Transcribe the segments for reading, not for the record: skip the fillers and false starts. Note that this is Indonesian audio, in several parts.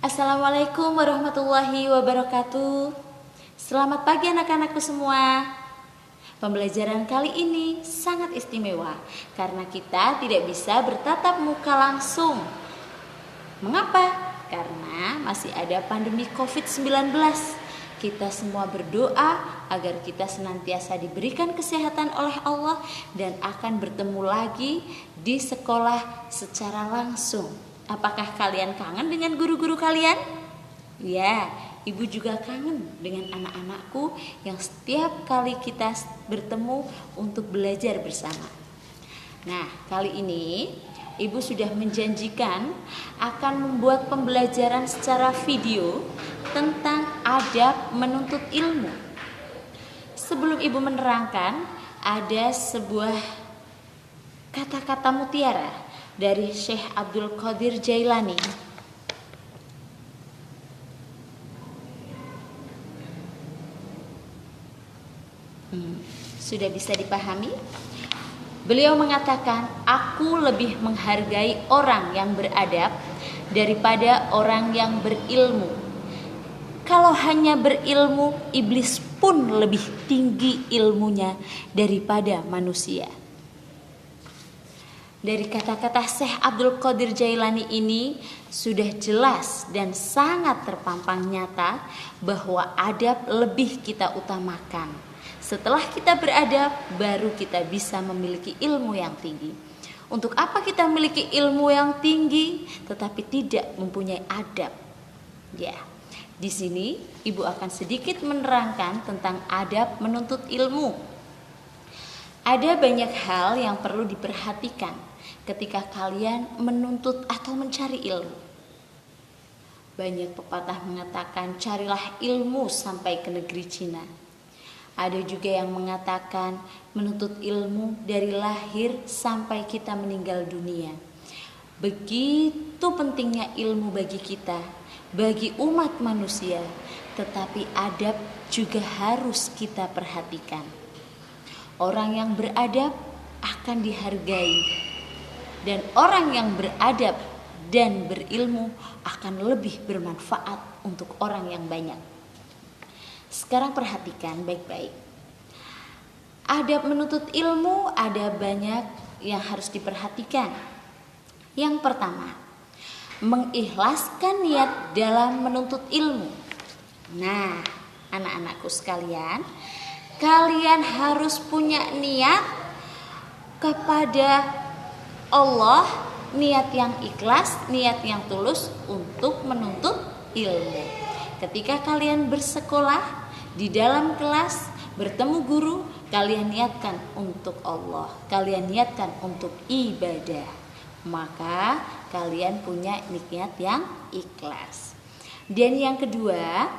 Assalamualaikum warahmatullahi wabarakatuh. Selamat pagi anak-anakku semua. Pembelajaran kali ini sangat istimewa karena kita tidak bisa bertatap muka langsung. Mengapa? Karena masih ada pandemi COVID-19. Kita semua berdoa agar kita senantiasa diberikan kesehatan oleh Allah dan akan bertemu lagi di sekolah secara langsung. Apakah kalian kangen dengan guru-guru kalian? Ya, ibu juga kangen dengan anak-anakku yang setiap kali kita bertemu untuk belajar bersama. Nah, kali ini ibu sudah menjanjikan akan membuat pembelajaran secara video tentang adab menuntut ilmu. Sebelum ibu menerangkan, ada sebuah kata-kata mutiara dari Syekh Abdul Qadir Jailani. Sudah bisa dipahami? Beliau mengatakan, aku lebih menghargai orang yang beradab daripada orang yang berilmu. Kalau hanya berilmu, iblis pun lebih tinggi ilmunya daripada manusia. Dari kata-kata Syekh Abdul Qadir Jailani ini sudah jelas dan sangat terpampang nyata bahwa adab lebih kita utamakan. Setelah kita beradab, baru kita bisa memiliki ilmu yang tinggi. Untuk apa kita memiliki ilmu yang tinggi tetapi tidak mempunyai adab? Ya, di sini ibu akan sedikit menerangkan tentang adab menuntut ilmu. Ada banyak hal yang perlu diperhatikan ketika kalian menuntut atau mencari ilmu. Banyak pepatah mengatakan carilah ilmu sampai ke negeri Cina. Ada juga yang mengatakan menuntut ilmu dari lahir sampai kita meninggal dunia. Begitu pentingnya ilmu bagi kita, bagi umat manusia, tetapi adab juga harus kita perhatikan. Orang yang beradab akan dihargai, dan orang yang beradab dan berilmu akan lebih bermanfaat untuk orang yang banyak. Sekarang perhatikan baik-baik. Adab menuntut ilmu ada banyak yang harus diperhatikan. Yang pertama, mengikhlaskan niat dalam menuntut ilmu. Nah, anak-anakku sekalian, kalian harus punya niat kepada Allah, niat yang ikhlas, niat yang tulus untuk menuntut ilmu. Ketika kalian bersekolah, di dalam kelas, bertemu guru, kalian niatkan untuk Allah, kalian niatkan untuk ibadah. Maka kalian punya niat yang ikhlas. Dan yang kedua,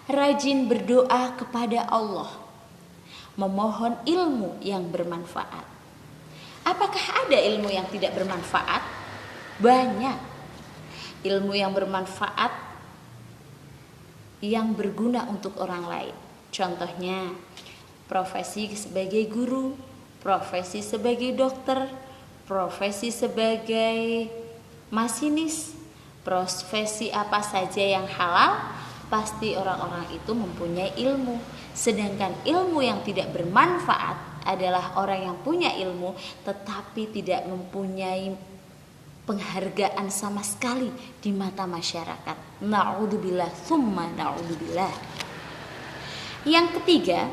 rajin berdoa kepada Allah, memohon ilmu yang bermanfaat. Apakah ada ilmu yang tidak bermanfaat? Banyak. Ilmu yang bermanfaat yang berguna untuk orang lain. Contohnya, profesi sebagai guru, profesi sebagai dokter, profesi sebagai masinis, profesi apa saja yang halal, pasti orang-orang itu mempunyai ilmu. Sedangkan ilmu yang tidak bermanfaat adalah orang yang punya ilmu tetapi tidak mempunyai penghargaan sama sekali di mata masyarakat. Na'udzubillah, tsumma na'udzubillah. Yang ketiga,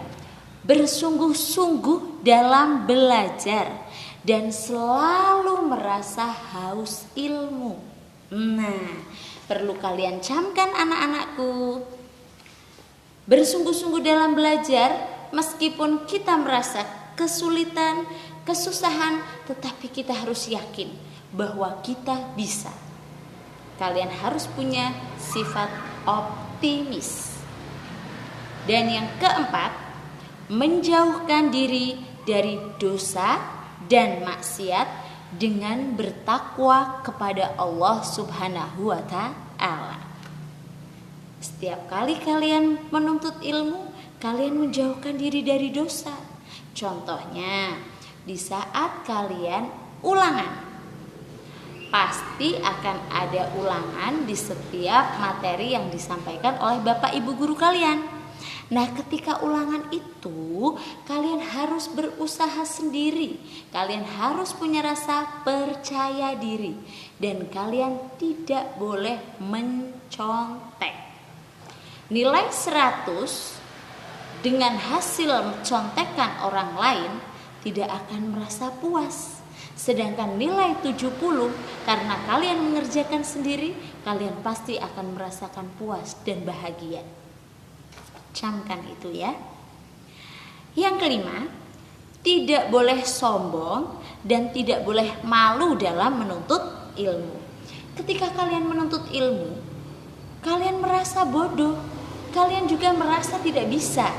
bersungguh-sungguh dalam belajar dan selalu merasa haus ilmu. Nah, perlu kalian camkan anak-anakku. Bersungguh-sungguh dalam belajar meskipun kita merasa kesulitan, kesusahan, tetapi kita harus yakin bahwa kita bisa. Kalian harus punya sifat optimis. Dan yang keempat, menjauhkan diri dari dosa dan maksiat dengan bertakwa kepada Allah Subhanahu wa Ta'ala. Setiap kali kalian menuntut ilmu, kalian menjauhkan diri dari dosa. Contohnya, di saat kalian ulangan, pasti akan ada ulangan di setiap materi yang disampaikan oleh Bapak Ibu guru kalian. Nah, ketika ulangan itu kalian harus berusaha sendiri. Kalian harus punya rasa percaya diri dan kalian tidak boleh mencontek. Nilai 100 dengan hasil contekan orang lain tidak akan merasa puas. Sedangkan nilai 70 karena kalian mengerjakan sendiri, kalian pasti akan merasakan puas dan bahagia. Camkan itu ya. Yang kelima, tidak boleh sombong dan tidak boleh malu dalam menuntut ilmu. Ketika kalian menuntut ilmu, kalian merasa bodoh, kalian juga merasa tidak bisa.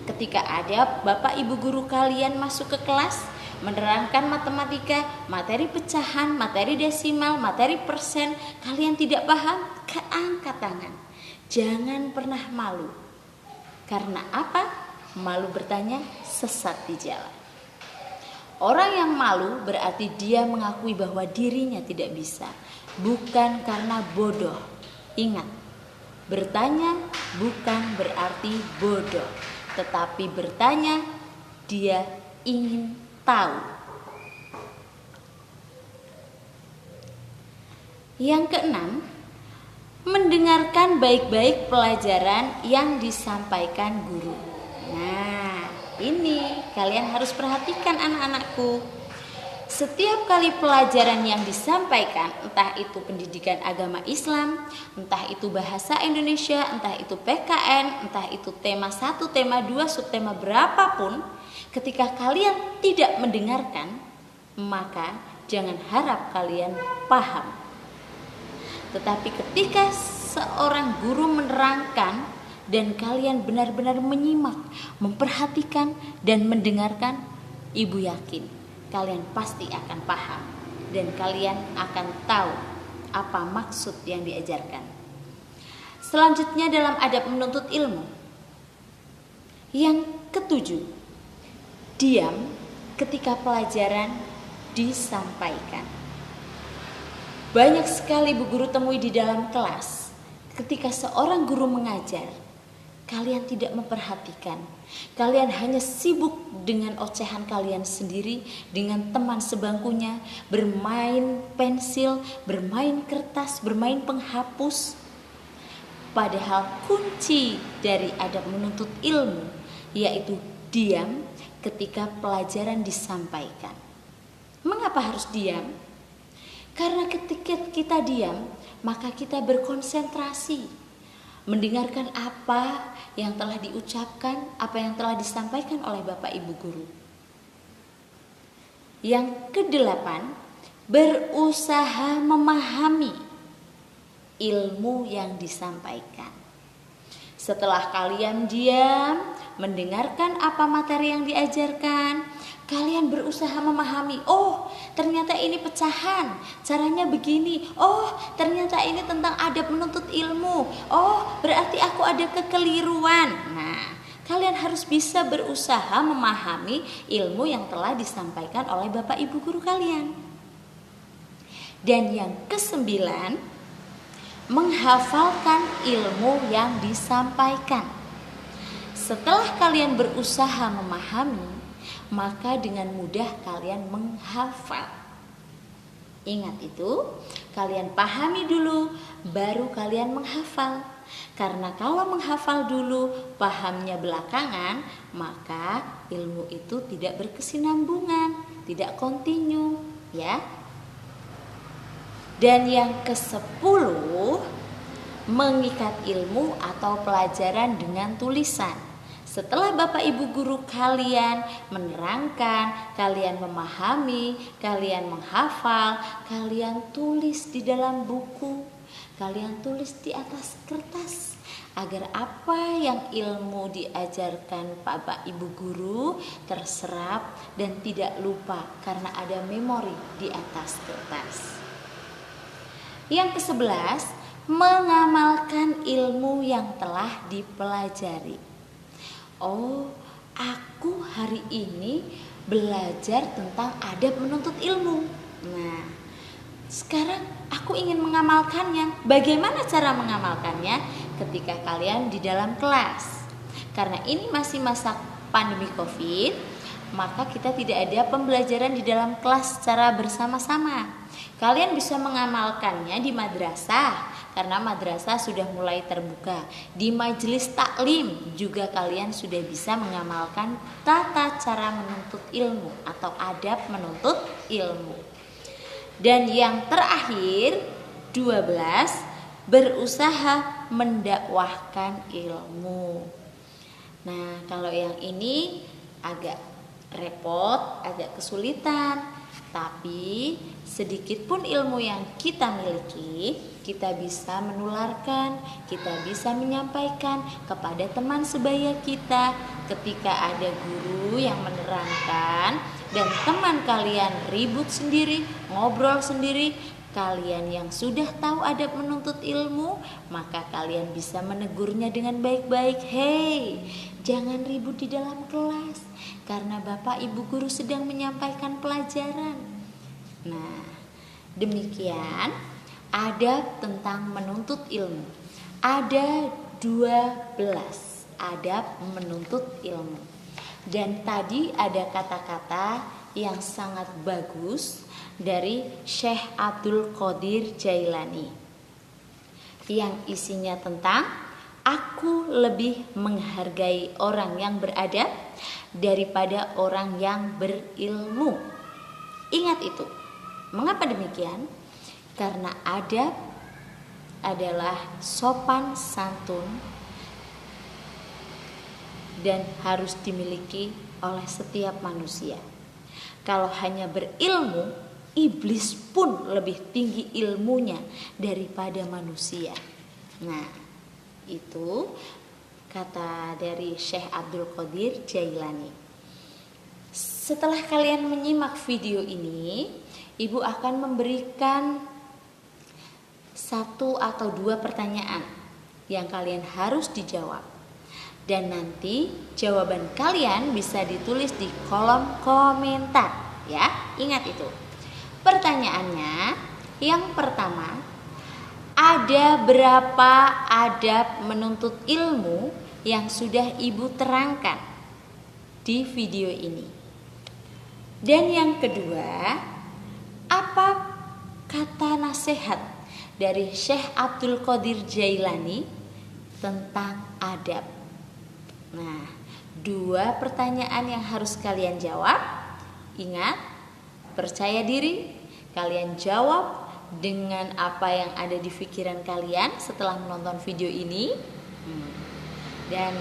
Ketika ada Bapak Ibu guru kalian masuk ke kelas menerangkan matematika, materi pecahan, materi desimal, materi persen, kalian tidak paham, angkat tangan. Jangan pernah malu. Karena apa? Malu bertanya sesat di jalan. Orang yang malu berarti dia mengakui bahwa dirinya tidak bisa, bukan karena bodoh. Ingat, bertanya bukan berarti bodoh, tetapi bertanya dia ingin tahu. Yang keenam, mendengarkan baik-baik pelajaran yang disampaikan guru. Nah, ini kalian harus perhatikan anak-anakku. Setiap kali pelajaran yang disampaikan, entah itu pendidikan agama Islam, entah itu bahasa Indonesia, entah itu PKN, entah itu tema 1, tema 2, subtema berapapun, ketika kalian tidak mendengarkan, maka jangan harap kalian paham. Tetapi ketika seorang guru menerangkan dan kalian benar-benar menyimak, memperhatikan dan mendengarkan, ibu yakin kalian pasti akan paham dan kalian akan tahu apa maksud yang diajarkan. Selanjutnya dalam adab menuntut ilmu. Yang ketujuh, diam ketika pelajaran disampaikan. Banyak sekali bu guru temui di dalam kelas, ketika seorang guru mengajar, kalian tidak memperhatikan. Kalian hanya sibuk dengan ocehan kalian sendiri, dengan teman sebangkunya, bermain pensil, bermain kertas, bermain penghapus. Padahal kunci dari adab menuntut ilmu yaitu diam ketika pelajaran disampaikan. Mengapa harus diam? Karena ketika kita diam, maka kita berkonsentrasi mendengarkan apa yang telah diucapkan, apa yang telah disampaikan oleh Bapak Ibu guru. Yang kedelapan, berusaha memahami ilmu yang disampaikan. Setelah kalian diam, mendengarkan apa materi yang diajarkan, kalian berusaha memahami, oh ternyata ini pecahan, caranya begini, oh ternyata ini tentang adab menuntut ilmu, oh berarti aku ada kekeliruan. Nah, kalian harus bisa berusaha memahami ilmu yang telah disampaikan oleh Bapak Ibu guru kalian. Dan yang kesembilan, menghafalkan ilmu yang disampaikan. Setelah kalian berusaha memahami, maka dengan mudah kalian menghafal. Ingat itu, kalian pahami dulu, baru kalian menghafal. Karena kalau menghafal dulu, pahamnya belakangan, maka ilmu itu tidak berkesinambungan, tidak kontinu, ya. Dan yang ke-10, mengikat ilmu atau pelajaran dengan tulisan. Setelah Bapak Ibu guru kalian menerangkan, kalian memahami, kalian menghafal, kalian tulis di dalam buku, kalian tulis di atas kertas, agar apa yang ilmu diajarkan Bapak Ibu guru terserap dan tidak lupa karena ada memori di atas kertas. Yang ke-11, mengamalkan ilmu yang telah dipelajari. Oh, aku hari ini belajar tentang adab menuntut ilmu. Nah, Sekarang aku ingin mengamalkannya. Bagaimana cara mengamalkannya? Ketika kalian di dalam kelas. Karena ini masih masa pandemi COVID, maka kita tidak ada pembelajaran di dalam kelas secara bersama-sama. Kalian bisa mengamalkannya di madrasah, karena madrasah sudah mulai terbuka. Di majelis taklim juga kalian sudah bisa mengamalkan tata cara menuntut ilmu atau adab menuntut ilmu. Dan yang terakhir 12, berusaha mendakwahkan ilmu. Nah, kalau yang ini agak repot, agak kesulitan, tapi sedikit pun ilmu yang kita miliki, kita bisa menularkan, kita bisa menyampaikan kepada teman sebaya kita. Ketika ada guru yang menerangkan dan teman kalian ribut sendiri, ngobrol sendiri, kalian yang sudah tahu adab menuntut ilmu, maka kalian bisa menegurnya dengan baik-baik. Hei, jangan ribut di dalam kelas, karena Bapak Ibu guru sedang menyampaikan pelajaran. Nah, demikian adab tentang menuntut ilmu. Ada 12 adab menuntut ilmu. Dan tadi ada kata-kata yang sangat bagus dari Syekh Abdul Qadir Jailani yang isinya tentang aku lebih menghargai orang yang beradab daripada orang yang berilmu. Ingat itu. Mengapa demikian? Karena adab adalah sopan santun dan harus dimiliki oleh setiap manusia. Kalau hanya berilmu, iblis pun lebih tinggi ilmunya daripada manusia. Nah, itu kata dari Syekh Abdul Qadir Jailani. Setelah kalian menyimak video ini, Ibu akan memberikan 1 atau 2 pertanyaan yang kalian harus dijawab. Dan nanti jawaban kalian bisa ditulis di kolom komentar, ya. Ingat itu. Pertanyaannya, yang pertama, ada berapa adab menuntut ilmu yang sudah Ibu terangkan di video ini? Dan yang kedua, apa kata nasihat dari Syekh Abdul Qadir Jailani tentang adab? Nah, 2 pertanyaan yang harus kalian jawab. Ingat, percaya diri, kalian jawab dengan apa yang ada di pikiran kalian setelah menonton video ini. Dan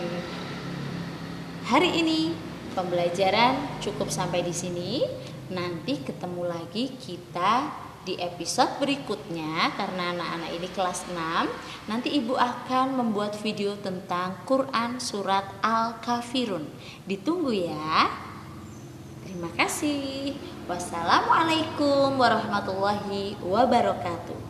hari ini pembelajaran cukup sampai di sini. Nanti ketemu lagi kita di episode berikutnya, karena anak-anak ini kelas 6. Nanti Ibu akan membuat video tentang Quran surat Al-Kafirun. Ditunggu ya. Terima kasih. Wassalamualaikum warahmatullahi wabarakatuh.